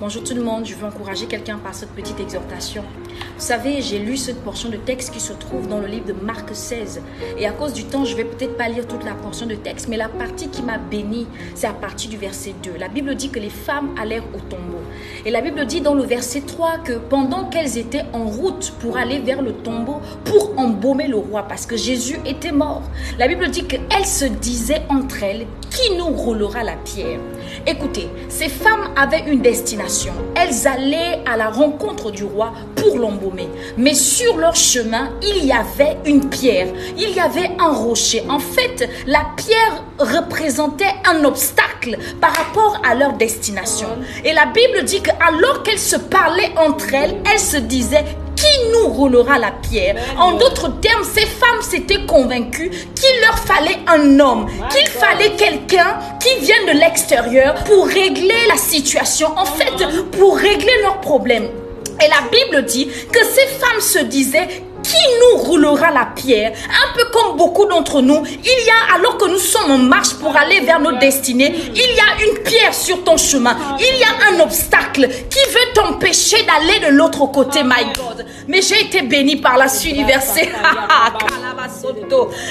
Bonjour tout le monde, je veux encourager quelqu'un par cette petite exhortation. Vous savez, j'ai lu cette portion de texte qui se trouve dans le livre de Marc 16. Et à cause du temps, je ne vais peut-être pas lire toute la portion de texte, mais la partie qui m'a bénie, c'est à partir du verset 2. La Bible dit que les femmes allèrent au tombeau. Et la Bible dit dans le verset 3 que pendant qu'elles étaient en route pour aller vers le tombeau, pour embaumer le roi, parce que Jésus était mort, la Bible dit qu'elles se disaient entre elles, qui nous roulera la pierre? Écoutez, ces femmes avaient une destination. Elles allaient à la rencontre du roi pour l'embaumer. Mais sur leur chemin, il y avait une pierre. Il y avait un rocher. En fait, la pierre représentait un obstacle par rapport à leur destination. Et la Bible dit qu'alors qu'elles se parlaient entre elles, elles se disaient: qui nous roulera la pierre? En d'autres termes, ces femmes s'étaient convaincues qu'il leur fallait un homme, qu'il fallait quelqu'un qui vienne de l'extérieur pour régler la situation, en fait, pour régler leurs problèmes. Et la Bible dit que ces femmes se disaient: qui nous roulera la pierre? Un peu comme beaucoup d'entre nous, il y a, alors que nous sommes en marche pour aller vers notre destinée, il y a une pierre sur ton chemin. Il y a un obstacle qui veut t'empêcher d'aller de l'autre côté, my God. Mais j'ai été bénie par la suite du verset.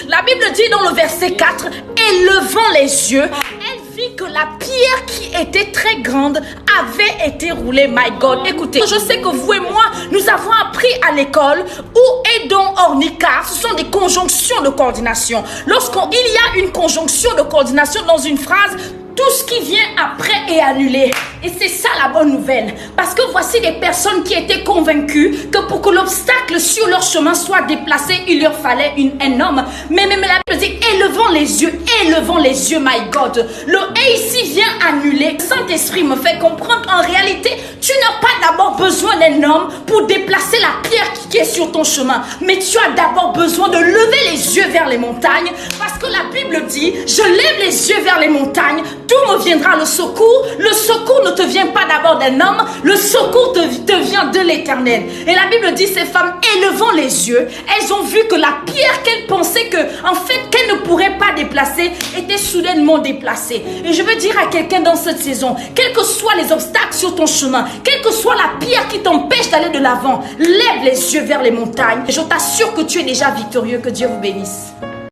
La Bible dit dans le verset 4, et levant les yeux, elle vit que la pierre qui était très grande avait été roulée, my God. Écoutez, je sais que vous et moi, nous avons appris à l'école où est donc ornicar. Ce sont des conjonctions de coordination. Lorsqu'il y a une conjonction de coordination dans une phrase, tout ce qui vient après est annulé. Et c'est ça la bonne nouvelle. Parce que voici des personnes qui étaient convaincues que pour que l'obstacle sur leur chemin soit déplacé, il leur fallait un homme. Mais même la Bible dit: élevons les yeux, my God. Le et ici vient annuler. Le Saint-Esprit me fait comprendre qu'en réalité, tu n'as pas d'abord besoin d'un homme pour déplacer la pierre qui est sur ton chemin. Mais tu as d'abord besoin de lever les yeux vers les montagnes. Parce que la Bible dit: je lève les yeux vers les montagnes. D'où me viendra le secours? Le secours ne te vient pas d'abord d'un homme, le secours te vient de l'Éternel. Et la Bible dit: ces femmes, élevant les yeux, elles ont vu que la pierre qu'elles pensaient qu'elles ne pourraient pas déplacer était soudainement déplacée. Et je veux dire à quelqu'un dans cette saison, quels que soient les obstacles sur ton chemin, quelle que soit la pierre qui t'empêche d'aller de l'avant, lève les yeux vers les montagnes. Et je t'assure que tu es déjà victorieux. Que Dieu vous bénisse.